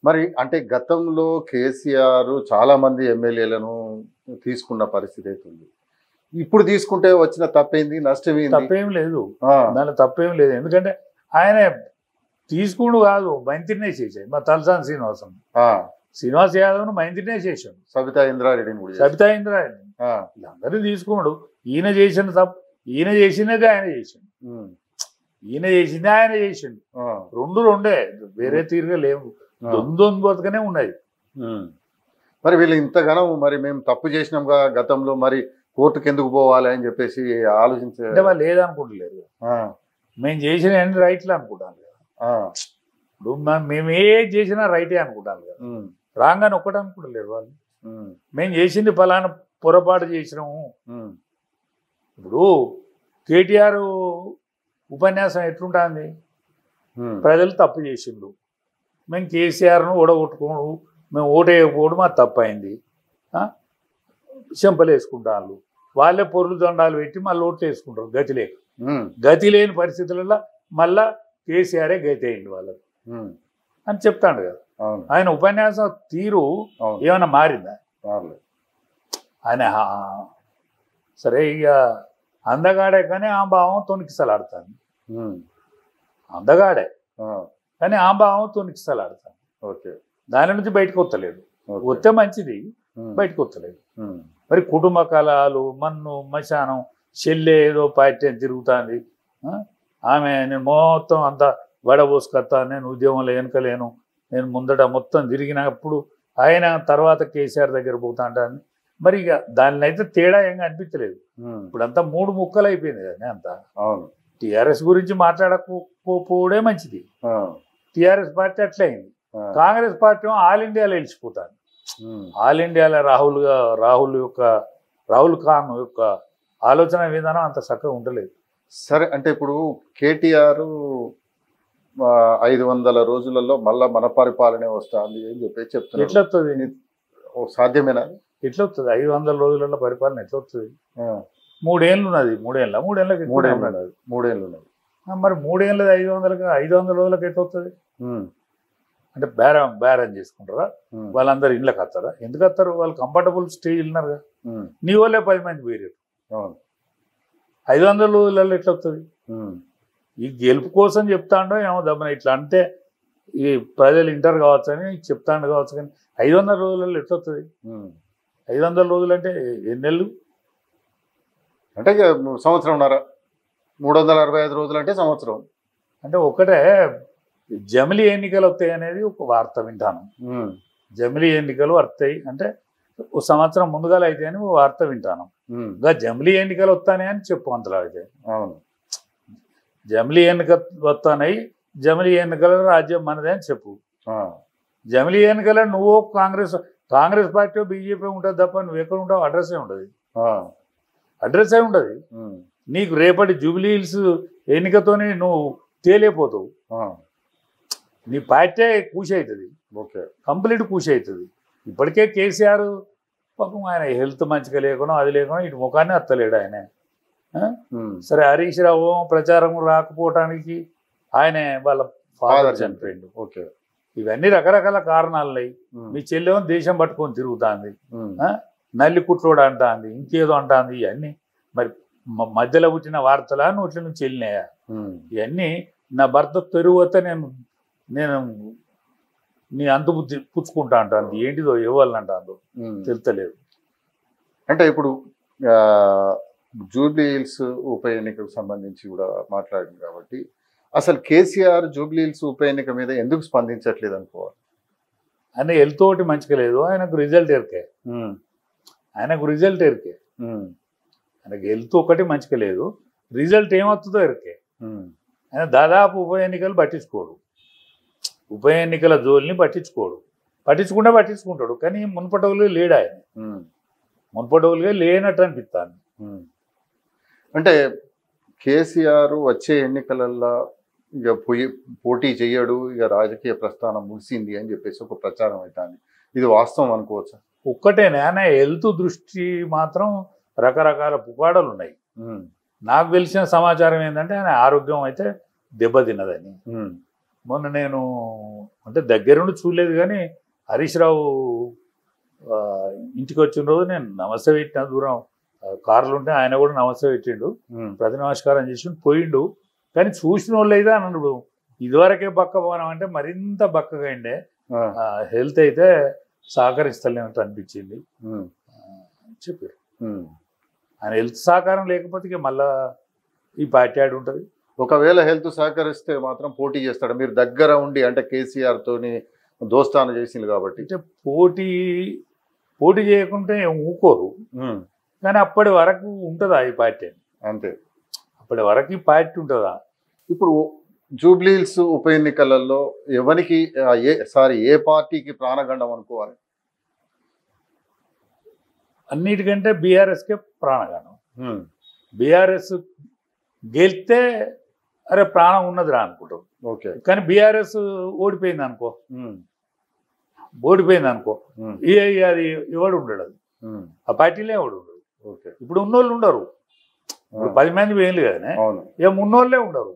మరి అంటే గతంలో కేసీఆర్ చాలా మంది ఎమ్మెల్యేలను తీసుకున్న పరిస్థితి అయితే ఉంది. ఇప్పుడు తీసుకుంటే వచ్చిన తప్పేంది, నష్టమేంది? తప్పేం లేదు, ఆ, దానిలో తప్పేం లేదు. ఎందుకంటే ఆయన తీసుకుడు కాదు, మంత్రినే చేశాడు. మా తలసాని శ్రీనివాస్ యాదవ్ను మంత్రినే చేశాడు. సబితా ఇంద్రారెడ్డిని కూడా చేశారు. సబితా ఇంద్రారెడ్డి ఆ, వీళ్ళందరూ తీసుకున్నాడు. ఈయన చేసిన తప్పు, ఈయన చేసినది ఆయన చేసిండు, ఉమ్, ఈయన చేసింది ఆయన చేసిండు. ఆ, రెండే, వేరే తీరుగా లేవు. దొందొందు బతుకనే ఉన్నది. ఉమ్. మరి వీళ్ళు ఇంతగానం మరి మేము తప్పు చేసినాం కదా గతంలో, మరి కోర్టుకు ఎందుకు పోవాలి అని చెప్పేసి ఆలోచించే. అంటే వాళ్ళు ఏదనుకుంటలేరు, ఆ, మేము చేసిన అన్ని రైట్లు అనుకుంటాను కదా. ఆ, ఇప్పుడు మేము ఏ చేసినా రైటే అనుకుంటాను కదా, ఉమ్, రాంగ్ అని ఒక్కటి అనుకుంటలేరు వాళ్ళు. ఉమ్, మేము చేసింది ఫలానా పొరపాటు చేసినాము. ఉమ్, ఇప్పుడు కేటీఆర్ ఉపన్యాసం ఎట్లుంటుంది, ఉమ్, ప్రజలు తప్పు చేసిండు, మేము కేసీఆర్ను ఓడగొట్టుకోడు, మేము ఓటేయకపోవడం మాకు తప్పు అయింది, చెంపలు వేసుకుంటారు, వాళ్ళే పొరులు దండాలు పెట్టి మళ్ళీ ఓట్లు వేసుకుంటారు. గతి లేక, ఉమ్, గతి లేని పరిస్థితులలో మళ్ళా కేసీఆరే గతి అయింది వాళ్ళకి ఉమ్. అని చెప్తాడు కదా. అవును, ఆయన ఉపన్యాసం తీరు అవును, ఏమైనా మారిందా? పర్లేదు. ఆయన సరే ఇక అందగాడే కానీ ఆ భావం తొనికిసలాడుతాను. ఉమ్, అందగాడే ఆ, కానీ ఆ భావం తొనికిసలాడుతాను. ఓకే, దాని నుంచి బయటకు వస్తలేదు. ఓకే. వస్తే మంచిది, ఉమ్, బయటకు వస్తలేదు. ఉమ్, మరి కుటుంబ కళలు, మన్ను మశానం, చెల్లె ఏదో పార్టీ అని తిరుగుతుంది. ఆమె నేను మొత్తం అంతా వడబోసుకొస్తా, నేను ఉద్యోగంలో వెనకలేను, నేను ముందట మొత్తం తిరిగినప్పుడు ఆయన తర్వాత కేసీఆర్ దగ్గర పోతా అంటాను. మరి ఇక దానిలో అయితే తేడా ఏం అనిపించలేదు. ఉమ్, ఇప్పుడంతా 3 ముక్కలు అయిపోయింది కదా అంతా. అవును, టీఆర్ఎస్ గురించి మాట్లాడకపోవడే మంచిది. ఆ, టీఆర్ఎస్ పార్టీ అట్లయింది. ఆ, కాంగ్రెస్ పార్టీ ఆల్ ఇండియాలో వెళ్ళిపోతాను. ఉమ్, ఆల్ ఇండియాలో రాహుల్ ఖాన్ యొక్క ఆలోచన విధానం అంత చక్కగా ఉండలేదు. సరే, అంటే ఇప్పుడు కేటీఆర్ 500 రోజులలో మళ్ళా మన పరిపాలనే వస్తుంది అని చెప్పేసి చెప్తున్నారు. ఎట్లా వస్తుంది, సాధ్యమేనా? ఎట్లా వస్తుంది 500 రోజులలో పరిపాలన ఎట్లా వస్తుంది? ఆ, 3 ఏళ్ళు ఉన్నది, 3 ఏళ్ళ 3 ఏళ్ళకి ఉన్నది. 3 ఏళ్ళు ఉన్నది. మరి 3 ఏళ్ళది 500 రోజులకు ఎట్లా వస్తుంది? ఉమ్, అంటే బేరం చేసుకుంటారా? ఉమ్, వాళ్ళందరూ ఇళ్ళకి వస్తారా? ఎందుకు వస్తారు? వాళ్ళు కంఫర్టబుల్ స్టేజ్ ఉన్నారు కదా. ఉమ్, నీ వాళ్ళే 10 మంది పోయారు. అవును, 500 రోజులలో ఎట్లా వస్తుంది? ఉమ్, ఈ గెలుపు కోసం చెప్తాండో ఏమో దమ్మన ఇట్లా అంటే ఈ ప్రజలు ఇంటర్ కావచ్చు అని చెప్తాండు కావచ్చు, కానీ 500 రోజులలో ఎట్లా వస్తుంది? ఉమ్. 500 రోజులు అంటే ఎన్ని నెలలు? అంటే ఇక సంవత్సరంన్నర. 365 రోజులు అంటే సంవత్సరం. అంటే ఒకటే జమిలీ ఎన్నికలు వస్తాయి అనేది ఒక వార్త వింటాను. ఉమ్, జమిలీ ఎన్నికలు వస్తాయి అంటే ఒక సంవత్సరం ముందుగా అయితే అని ఒక వార్త వింటాను. ఉమ్, ఇంకా జమిలీ ఎన్నికలు వస్తానే అని చెప్పు అంతలో అయితే. అవును, జమిలీ ఎన్నిక వస్తానయి, జమిలీ ఎన్నికల రాజ్యం మనదే అని చెప్పు. ఆ, జమిలీ ఎన్నికల నువ్వు కాంగ్రెస్ పార్టీ బీజేపీ ఉంటుంది తప్ప నువ్వు ఎక్కడ ఉంటావు? అడ్రస్సే ఉండదు, ఆ, అడ్రస్సే ఉండదు. ఉమ్, నీకు రేపటి జూబ్లీ హిల్స్ ఎన్నికతోనే నువ్వు తేలిపోతావు. ఆ, నీ పార్టీ కూసి అవుతుంది, ఓకే, కంప్లీట్ కూసి అవుతుంది. ఇప్పటికే కేసీఆర్ పాపం ఆయన హెల్త్ మంచిగా లేకుండా అది లేకుండా ఇటు ముఖాన్ని అత్తలేడు ఆయన. ఉమ్, సరే హరీష్ రావు ప్రచారం రాకపోవటానికి ఆయనే వాళ్ళ ఫాదర్ చనిపోయిండు. ఓకే, ఇవన్నీ రకరకాల కారణాలున్నాయి. ఉమ్, మీ చెల్లెమో దేశం పట్టుకొని తిరుగుతుంది, ఉమ్, నల్లి కుట్రోడు అంటుంది, ఇంకేదో అంటుంది. ఇవన్నీ మరి మధ్యలో పుట్టిన వార్తలా నోట్ల నుంచి వెళ్ళినాయా? ఉమ్, ఇవన్నీ నా భర్త తెరువతే నేను నీ అంతు బుద్ధి పుచ్చుకుంటా అంటాను. ఏంటిదో ఇవ్వాలంటాను ఉమ్. తెలుస్తలేదు. అంటే ఇప్పుడు జూబ్లీ హిల్స్ ఉప ఎన్నికకు సంబంధించి కూడా మాట్లాడింది కాబట్టి అసలు కేసీఆర్ జూబ్లీ హిల్స్ ఉప ఎన్నిక మీద ఎందుకు స్పందించట్లేదు అనుకోవాలి? ఆయన హెల్త్ ఒకటి మంచిగా లేదు, ఆయనకు రిజల్ట్ ఎరికే. ఉమ్, ఆయనకు రిజల్ట్ ఎరికే. ఉమ్, ఆయనకు హెల్త్ ఒకటి మంచిగా లేదు, రిజల్ట్ ఏమవుతుందో ఎరికే. ఉమ్, ఆయన దాదాపు ఉప ఎన్నికలు పట్టించుకోడు, ఉప ఎన్నికల జోలిని పట్టించుకుంటాడు. కానీ మున్పటవులుగా లేడు ఆయన, ఉమ్, మున్పటవులుగా లేనట్టు అనిపిస్తాను. ఉమ్. అంటే కేసీఆర్ వచ్చే ఎన్నికలలో ఇక పోటీ చేయడు, ఇక రాజకీయ ప్రస్థానం ముగిసింది అని చెప్పేసి ఒక ప్రచారం అవుతుంది. ఇది వాస్తవం అనుకోవచ్చా? ఒక్కటేనే, ఆయన హెల్త్ దృష్టి మాత్రం రకరకాల పుకాడలు ఉన్నాయి. నాకు తెలిసిన సమాచారం ఏంటంటే ఆయన ఆరోగ్యం అయితే దెబ్బతిన్నదని. మొన్న నేను అంటే దగ్గరుండి చూడలేదు కానీ హరీష్ రావు ఇంటికి వచ్చిన రోజు నేను నమస్తే పెట్టిన దూరం కార్లు ఉంటే ఆయన కూడా నమస్తే పెట్టిండు, ప్రతి నమస్కారం చేసి పోయిండు. కానీ చూసిన వాళ్ళు అయితే అన్నాడు ఇదివరకే బక్క పోవడం అంటే మరింత బక్కగా అయిండే, హెల్త్ అయితే సహకరిస్తలేనట్టు అనిపించింది చెప్పారు. ఆయన హెల్త్ సహకారం లేకపోతే ఇక మళ్ళా ఈ పార్టీ ఆడి ఉంటుంది. ఒకవేళ హెల్త్ సహకరిస్తే మాత్రం పోటీ చేస్తాడు. మీరు దగ్గర ఉండి అంటే కేసీఆర్ తోని దోస్తాను చేసింది కాబట్టి అంటే పోటీ చేయకుంటే ఊకోరు, కానీ అప్పటి వరకు ఉంటుందా ఈ పార్టీ? అంతే, అప్పటి వరకు ఈ పార్టీ ఉంటుందా? ఇప్పుడు జూబ్లీహిల్స్ ఉప ఎన్నికలలో ఎవరికి ఏ పార్టీకి ప్రాణగండం అనుకోవాలి? అన్నిటికంటే బీఆర్ఎస్కే ప్రాణగండం. బీఆర్ఎస్ గెలిస్తే అరే ప్రాణం ఉన్నదిరా అనుకుంటాం. ఓకే, కానీ బీఆర్ఎస్ ఓడిపోయింది అనుకో, అది ఎవడు ఉండడు, అది ఆ పార్టీలో ఎవడు ఉండడు. ఇప్పుడు ఉన్నోళ్ళు ఉండరు, ఇప్పుడు 10 మంది వేయలు కదా, ఏం ఉన్నోళ్ళే ఉండరు.